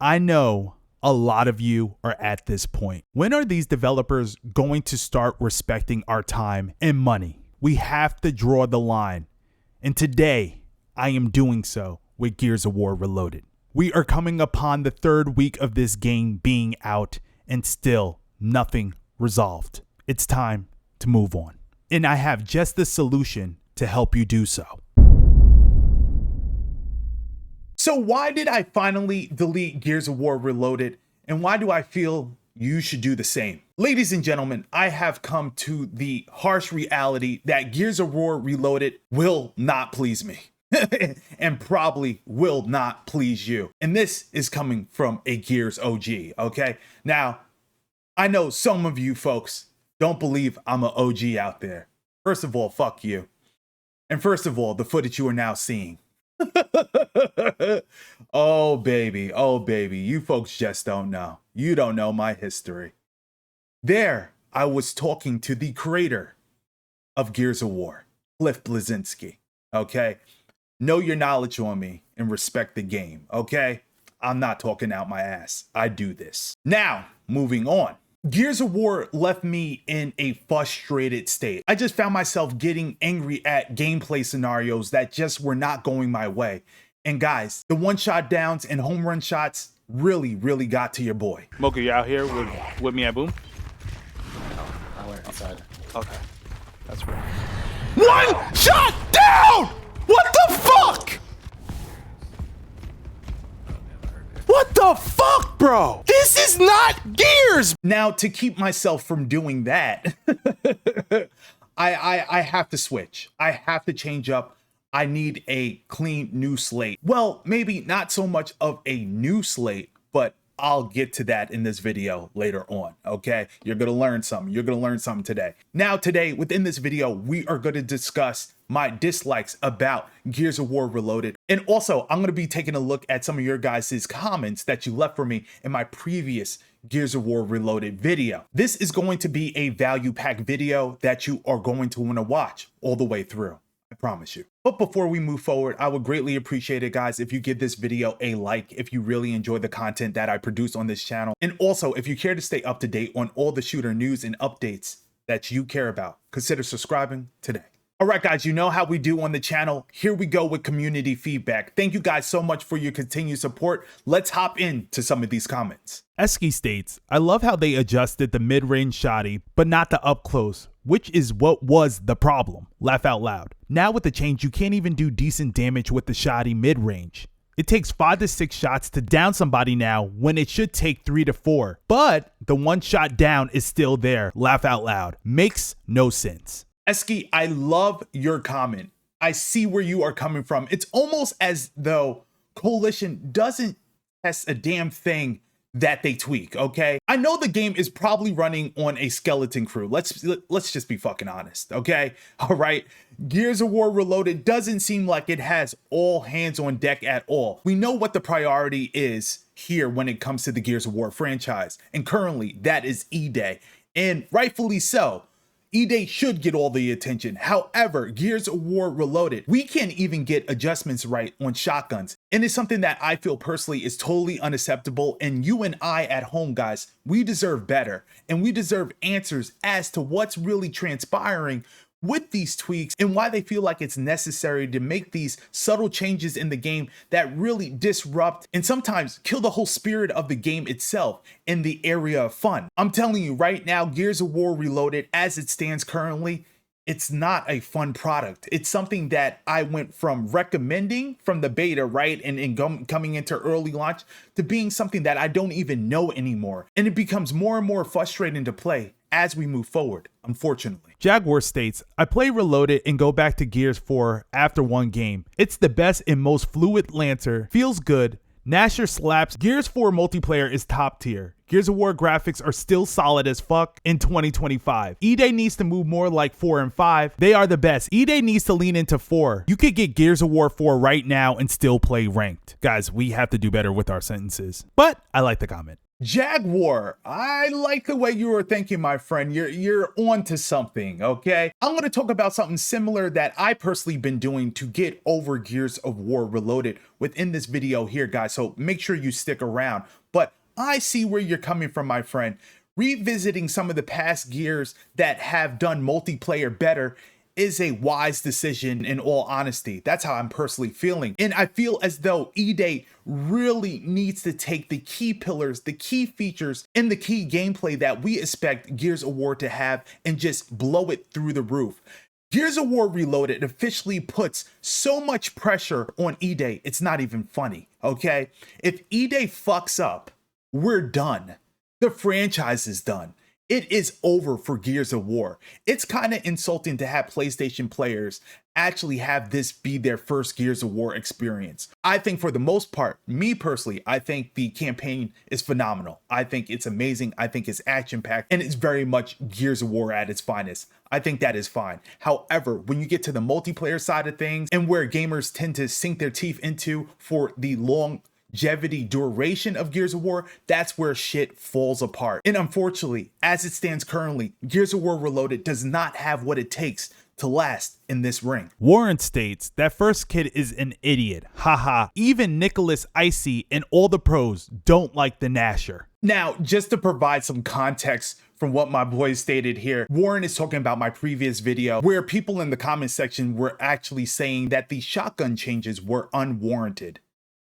I know a lot of you are at this point. When are these developers going to start respecting our time and money? We have to draw the line. And today, I am doing so with Gears of War Reloaded. We are coming upon the third week of this game being out and still nothing resolved. It's time to move on. And I have just the solution to help you do so. So why did I finally delete Gears of War Reloaded, and why do I feel you should do the same? Ladies and gentlemen, I have come to the harsh reality that Gears of War Reloaded will not please me and probably will not please you. And this is coming from a Gears OG, okay? Now, I know some of you folks don't believe I'm an OG out there. First of all, fuck you. And first of all, the footage you are now seeing. Oh baby, you folks just don't know. You don't know my history. There, I was talking to the creator of Gears of War, Cliff Bleszinski, okay? Know your knowledge on me and respect the game, okay? I'm not talking out my ass. I do this. Now, moving on. Gears of War left me in a frustrated state. I just found myself getting angry at gameplay scenarios that just were not going my way. And guys, the one-shot downs and home run shots really got to your boy. Mocha, you out here with me at Boom? I went inside. Okay, that's right. One shot down! What the fuck? What the fuck, bro? This is not Gears! Now, to keep myself from doing that, I have to switch. I have to change up. I need a clean new slate. Well, maybe not so much of a new slate, but I'll get to that in this video later on, okay? You're gonna learn something. You're gonna learn something today. Now, today, within this video, we are gonna discuss my dislikes about Gears of War Reloaded. And also, I'm gonna be taking a look at some of your guys' comments that you left for me in my previous Gears of War Reloaded video. This is going to be a value-packed video that you are going to wanna watch all the way through. I promise you. But before we move forward, I would greatly appreciate it, guys, if you give this video a like if you really enjoy the content that I produce on this channel. And also, if you care to stay up to date on all the shooter news and updates that you care about, consider subscribing today. All right, guys, you know how we do on the channel. Here we go with community feedback. Thank you guys so much for your continued support. Let's hop into some of these comments. Eski states, I love how they adjusted the mid-range shotty, but not the up close, which is what was the problem. Laugh out loud. Now with the change, you can't even do decent damage with the shotty mid-range. It takes 5 to 6 shots to down somebody now when it should take 3 to 4. But the one shot down is still there. Laugh out loud. Makes no sense. Eski, I love your comment. I see where you are coming from. It's almost as though Coalition doesn't test a damn thing that they tweak, okay? I know the game is probably running on a skeleton crew. Let's just be fucking honest, okay? All right, Gears of War Reloaded doesn't seem like it has all hands on deck at all. We know what the priority is here when it comes to the Gears of War franchise, and currently that is E-Day, and rightfully so. E-Day should get all the attention. However, Gears of War Reloaded, we can't even get adjustments right on shotguns. And it's something that I feel personally is totally unacceptable. And you and I at home, guys, we deserve better. And we deserve answers as to what's really transpiring with these tweaks and why they feel like it's necessary to make these subtle changes in the game that really disrupt and sometimes kill the whole spirit of the game itself in the area of fun. I'm telling you right now, Gears of War Reloaded, as it stands currently, it's not a fun product. It's something that I went from recommending from the beta, right, and coming into early launch to being something that I don't even know anymore. And it becomes more and more frustrating to play as we move forward, unfortunately. Jaguar states, I play Reloaded and go back to Gears 4 after one game. It's the best and most fluid Lancer, feels good, Nasher slaps, Gears 4 multiplayer is top tier. Gears of War graphics are still solid as fuck in 2025. E-Day needs to move more like 4 and 5. They are the best. E-Day needs to lean into 4. You could get Gears of War 4 right now and still play ranked. Guys, we have to do better with our sentences. But I like the comment. Jaguar, I like the way you were thinking, my friend. You're on to something, okay? I'm going to talk about something similar that I personally been doing to get over Gears of War Reloaded within this video here, guys. So make sure you stick around. But I see where you're coming from, my friend. Revisiting some of the past Gears that have done multiplayer better is a wise decision, in all honesty. That's how I'm personally feeling. And I feel as though E-Day really needs to take the key pillars, the key features, and the key gameplay that we expect Gears of War to have and just blow it through the roof. Gears of War Reloaded officially puts so much pressure on E-Day, it's not even funny, okay? If E-Day fucks up, we're done. The franchise is done. It is over for Gears of War. It's kind of insulting to have PlayStation players actually have this be their first Gears of War experience. I think for the most part, me personally, I think the campaign is phenomenal. I think it's amazing. I think it's action-packed, and it's very much Gears of War at its finest. I think that is fine. However, when you get to the multiplayer side of things and where gamers tend to sink their teeth into for the longevity duration of Gears of War, that's where shit falls apart. And unfortunately, as it stands currently, Gears of War Reloaded does not have what it takes to last in this ring. Warren states that first kid is an idiot. Haha. Even Nicholas Icy and all the pros don't like the Nasher. Now, just to provide some context from what my boy stated here, Warren is talking about my previous video where people in the comment section were actually saying that the shotgun changes were unwarranted.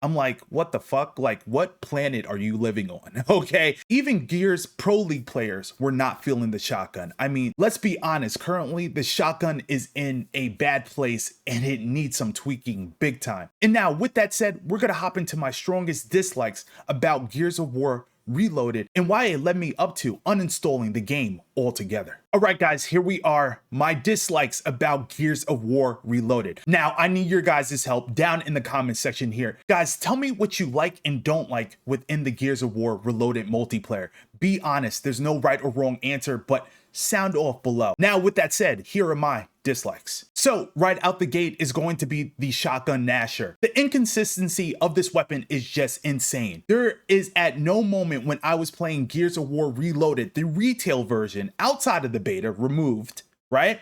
I'm like, what the fuck? Like, what planet are you living on? Okay. Even Gears Pro League players were not feeling the shotgun. I mean, let's be honest. Currently, the shotgun is in a bad place and it needs some tweaking big time. And now with that said, we're going to hop into my strongest dislikes about Gears of War Reloaded and why it led me up to uninstalling the game altogether. All right, guys, here we are. My dislikes about Gears of War Reloaded. Now, I need your guys' help down in the comment section here. Guys, tell me what you like and don't like within the Gears of War Reloaded multiplayer. Be honest, there's no right or wrong answer, but sound off below. Now, with that said, here are my dislikes. So right out the gate is going to be the shotgun Nasher. The inconsistency of this weapon is just insane. There is at no moment when I was playing Gears of War Reloaded, the retail version outside of the beta removed, right?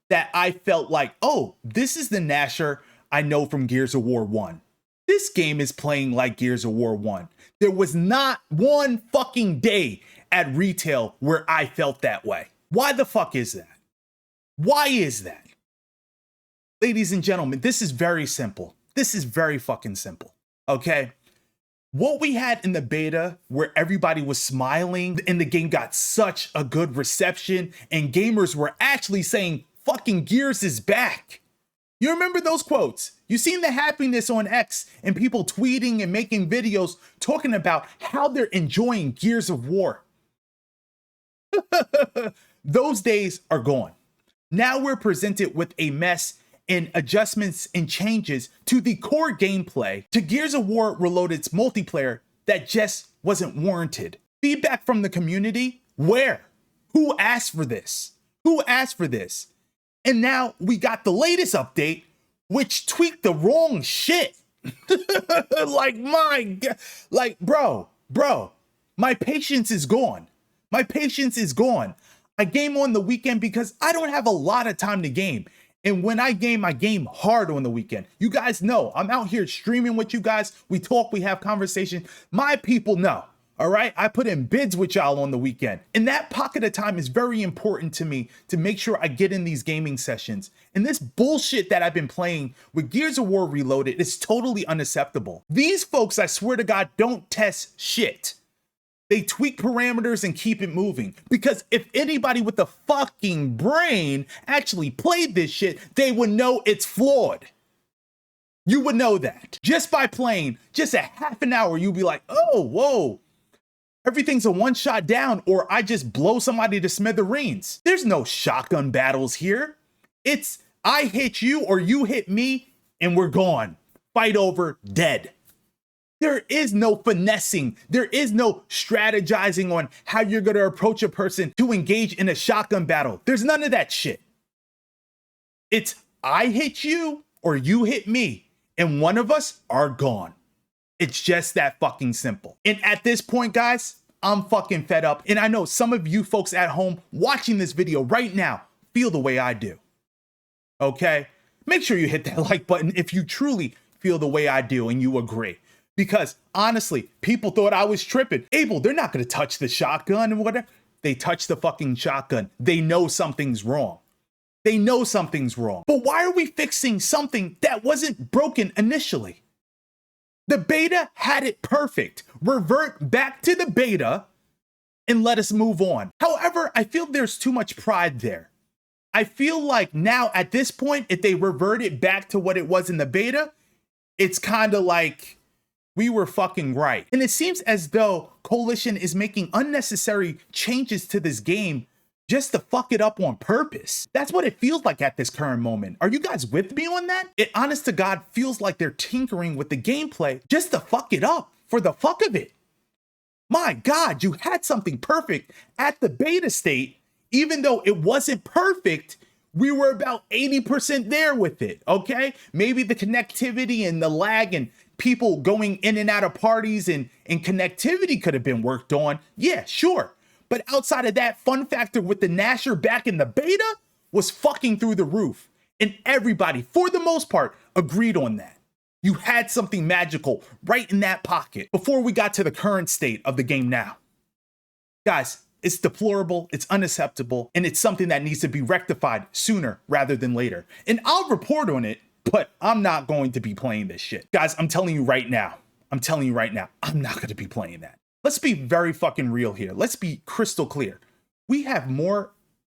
That I felt like, oh, this is the Nasher I know from Gears of War 1. This game is playing like Gears of War 1. There was not one fucking day at retail where I felt that way. Why the fuck is that? Why is that? Ladies and gentlemen, this is very simple. This is very fucking simple, okay? What we had in the beta where everybody was smiling and the game got such a good reception and gamers were actually saying, fucking Gears is back. You remember those quotes? You seen the happiness on X and people tweeting and making videos talking about how they're enjoying Gears of War. Those days are gone. Now we're presented with a mess and adjustments and changes to the core gameplay to Gears of War Reloaded's multiplayer that just wasn't warranted. Feedback from the community? Where? Who asked for this? Who asked for this? And now we got the latest update, which tweaked the wrong shit. Like, my God. Like, bro, my patience is gone. My patience is gone. I game on the weekend because I don't have a lot of time to game. And when I game hard on the weekend. You guys know I'm out here streaming with you guys. We talk, we have conversation. My people know, all right? I put in bids with y'all on the weekend. And that pocket of time is very important to me to make sure I get in these gaming sessions. And this bullshit that I've been playing with Gears of War Reloaded is totally unacceptable. These folks, I swear to God, don't test shit. They tweak parameters and keep it moving. Because if anybody with a fucking brain actually played this shit, they would know it's flawed. You would know that. Just by playing just a half an hour, you'd be like, oh, whoa. Everything's a one-shot down, or I just blow somebody to smithereens. There's no shotgun battles here. It's I hit you or you hit me, and we're gone. Fight over, dead. There is no finessing. There is no strategizing on how you're going to approach a person to engage in a shotgun battle. There's none of that shit. It's I hit you or you hit me, and one of us are gone. It's just that fucking simple. And at this point, guys, I'm fucking fed up. And I know some of you folks at home watching this video right now feel the way I do. Okay? Make sure you hit that like button if you truly feel the way I do and you agree. Because honestly, people thought I was tripping. Abel, they're not going to touch the shotgun and whatever. They touch the fucking shotgun. They know something's wrong. They know something's wrong. But why are we fixing something that wasn't broken initially? The beta had it perfect. Revert back to the beta and let us move on. However, I feel there's too much pride there. I feel like now at this point, if they revert it back to what it was in the beta, it's kind of like we were fucking right. And it seems as though Coalition is making unnecessary changes to this game just to fuck it up on purpose. That's what it feels like at this current moment. Are you guys with me on that? It honest to God feels like they're tinkering with the gameplay just to fuck it up for the fuck of it. My God, you had something perfect at the beta state. Even though it wasn't perfect, we were about 80% there with it, okay? Maybe the connectivity and the lag and people going in and out of parties and connectivity could have been worked on. Yeah, sure. But outside of that, fun factor with the Nasher back in the beta was fucking through the roof. And everybody, for the most part, agreed on that. You had something magical right in that pocket before we got to the current state of the game now. Guys, it's deplorable, it's unacceptable, and it's something that needs to be rectified sooner rather than later. And I'll report on it, but I'm not going to be playing this shit. Guys, I'm telling you right now, I'm not going to be playing that. Let's be very fucking real here. Let's be crystal clear. We have more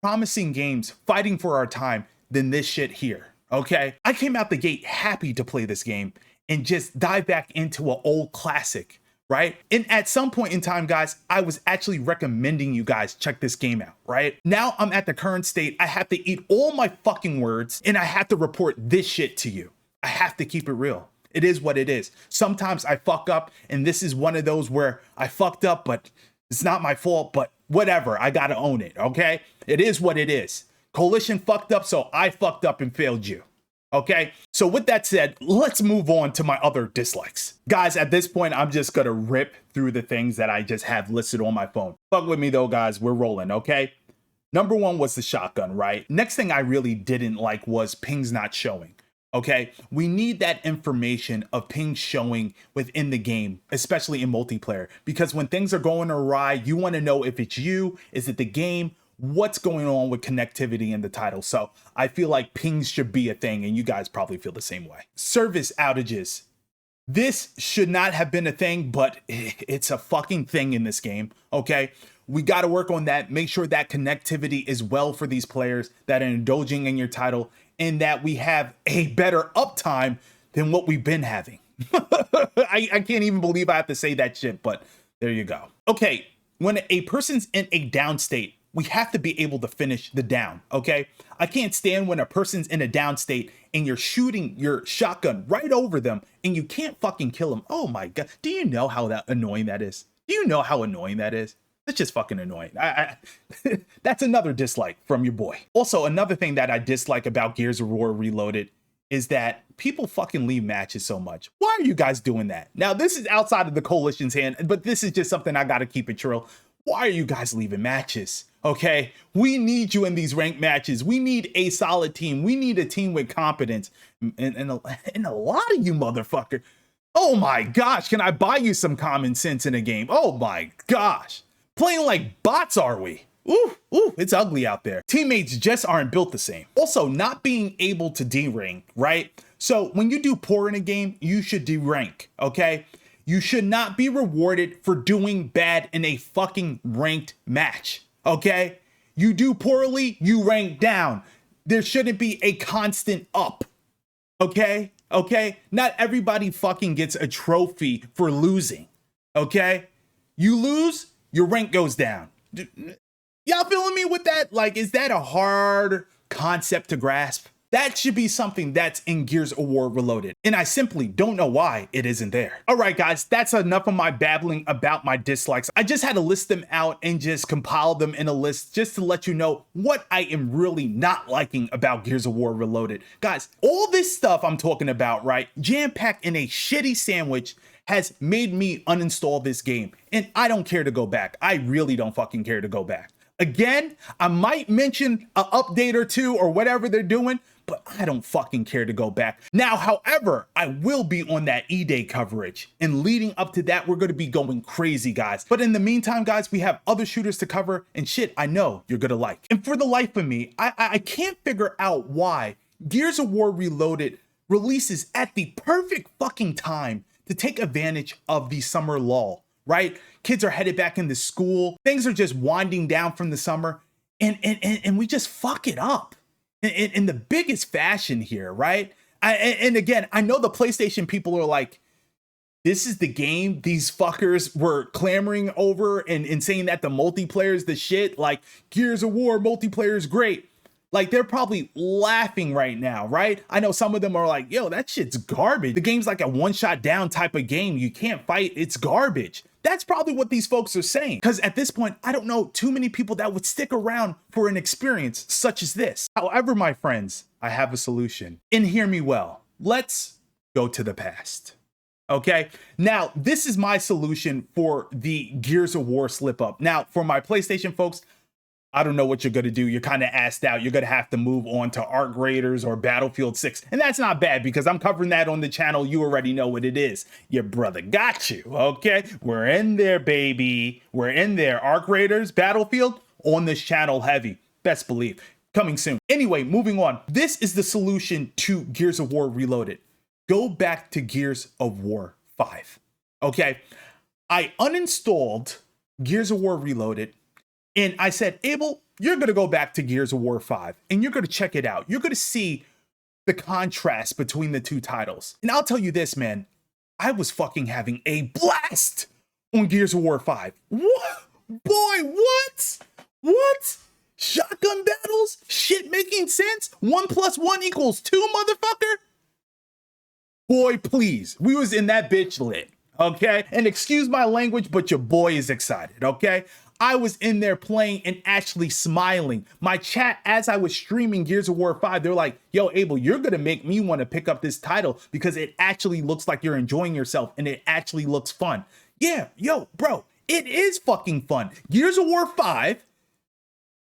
promising games fighting for our time than this shit here, okay? I came out the gate happy to play this game and just dive back into an old classic, right? And at some point in time, guys, I was actually recommending you guys check this game out, right? Now I'm at the current state. I have to eat all my fucking words and I have to report this shit to you. I have to keep it real. It is what it is. Sometimes I fuck up, and this is one of those where I fucked up, but it's not my fault, but whatever. I gotta own it, okay? It is what it is. Coalition fucked up, so I fucked up and failed you, okay? So with that said, let's move on to my other dislikes. Guys, at this point, I'm just gonna rip through the things that I just have listed on my phone. Fuck with me though, guys. We're rolling, okay? Number one was the shotgun, right? Next thing I really didn't like was pings not showing. Okay, we need that information of ping showing within the game, especially in multiplayer, because when things are going awry, you want to know if it's you, is it the game, what's going on with connectivity in the title. So I feel like pings should be a thing, and you guys probably feel the same way. Service outages. This should not have been a thing, but it's a fucking thing in this game, okay? We got to work on that. Make sure that connectivity is well for these players that are indulging in your title, and that we have a better uptime than what we've been having. I can't even believe I have to say that shit, but there you go. Okay, when a person's in a down state, we have to be able to finish the down, okay? I can't stand when a person's in a down state and you're shooting your shotgun right over them and you can't fucking kill them. Oh my God, do you know how annoying that is? Do you know how annoying that is? It's just fucking annoying. That's another dislike from your boy. Also, another thing that I dislike about Gears of War Reloaded is that people fucking leave matches so much. Why are you guys doing that? Now, this is outside of the Coalition's hand, but this is just something I gotta keep it true. Why are you guys leaving matches? Okay, we need you in these ranked matches. We need a solid team. We need a team with competence. And a lot of you motherfucker. Oh my gosh, can I buy you some common sense in a game? Oh my gosh. Playing like bots, are we? Ooh, it's ugly out there. Teammates just aren't built the same. Also, not being able to derank, right? So when you do poor in a game, you should derank, okay? You should not be rewarded for doing bad in a fucking ranked match, okay? You do poorly, you rank down. There shouldn't be a constant up, okay? Okay? Not everybody fucking gets a trophy for losing, okay? You lose, your rank goes down. Y'all feeling me with that? Like, is that a hard concept to grasp? That should be something that's in Gears of War Reloaded, and I simply don't know why it isn't there. All right, guys, that's enough of my babbling about my dislikes. I just had to list them out and just compile them in a list just to let you know what I am really not liking about Gears of War Reloaded. Guys, all this stuff I'm talking about, right, jam-packed in a shitty sandwich has made me uninstall this game, and I don't care to go back. I really don't fucking care to go back. Again, I might mention an update or two or whatever they're doing, but I don't fucking care to go back. Now, however, I will be on that E-Day coverage, and leading up to that, we're going to be going crazy, guys. But in the meantime, guys, we have other shooters to cover and shit I know you're going to like. And for the life of me, I can't figure out why Gears of War Reloaded releases at the perfect fucking time to take advantage of the summer lull, right? Kids are headed back into school. Things are just winding down from the summer, and we just fuck it up in the biggest fashion here, right? And again, I know the PlayStation people are like, this is the game these fuckers were clamoring over and saying that the multiplayer is the shit. Like, Gears of War multiplayer is great. Like, they're probably laughing right now, right? I know some of them are like, yo, that shit's garbage. The game's like a one-shot down type of game. You can't fight, it's garbage. That's probably what these folks are saying. Because at this point, I don't know too many people that would stick around for an experience such as this. However, my friends, I have a solution. And hear me well. Let's go to the past. Okay? Now, this is my solution for the Gears of War slip up. Now, for my PlayStation folks, I don't know what you're going to do. You're kind of assed out. You're going to have to move on to Arc Raiders or Battlefield 6. And that's not bad because I'm covering that on the channel. You already know what it is. Your brother got you, okay? We're in there, baby. We're in there. Arc Raiders, Battlefield, on this channel heavy. Best believe. Coming soon. Anyway, moving on. This is the solution to Gears of War Reloaded. Go back to Gears of War 5, okay? I uninstalled Gears of War Reloaded. And I said, Abel, you're going to go back to Gears of War 5 and you're going to check it out. You're going to see the contrast between the two titles. And I'll tell you this, man, I was fucking having a blast on Gears of War 5. What? Boy, what? What? Shotgun battles? Shit making sense? 1 + 1 = 2, motherfucker? Boy, please. We was in that bitch lit, okay? And excuse my language, but your boy is excited, okay? I was in there playing and actually smiling. My chat, as I was streaming Gears of War 5, they're like, yo, Abel, you're gonna make me wanna pick up this title because it actually looks like you're enjoying yourself and it actually looks fun. Yeah, yo, bro, it is fucking fun. Gears of War 5,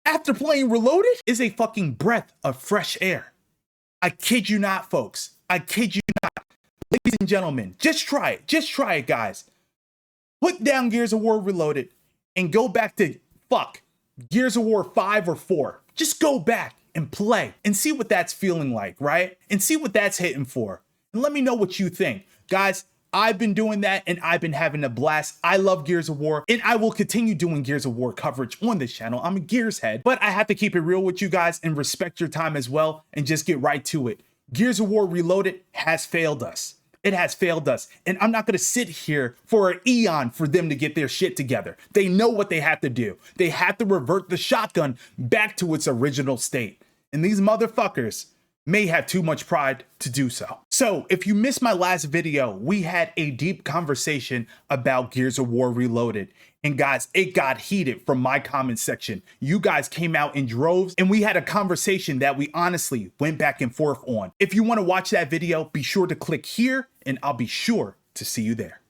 after playing Reloaded, is a fucking breath of fresh air. I kid you not, folks. I kid you not. Ladies and gentlemen, just try it. Just try it, guys. Put down Gears of War Reloaded and go back to, Gears of War 5 or 4. Just go back and play and see what that's feeling like, right? And see what that's hitting for. And let me know what you think. Guys, I've been doing that and I've been having a blast. I love Gears of War and I will continue doing Gears of War coverage on this channel. I'm a Gears head, but I have to keep it real with you guys and respect your time as well and just get right to it. Gears of War Reloaded has failed us. It has failed us. And I'm not going to sit here for an eon for them to get their shit together. They know what they have to do. They have to revert the shotgun back to its original state. And these motherfuckers may have too much pride to do so. So if you missed my last video, we had a deep conversation about Gears of War Reloaded. And guys, it got heated from my comment section. You guys came out in droves and we had a conversation that we honestly went back and forth on. If you want to watch that video, be sure to click here and I'll be sure to see you there.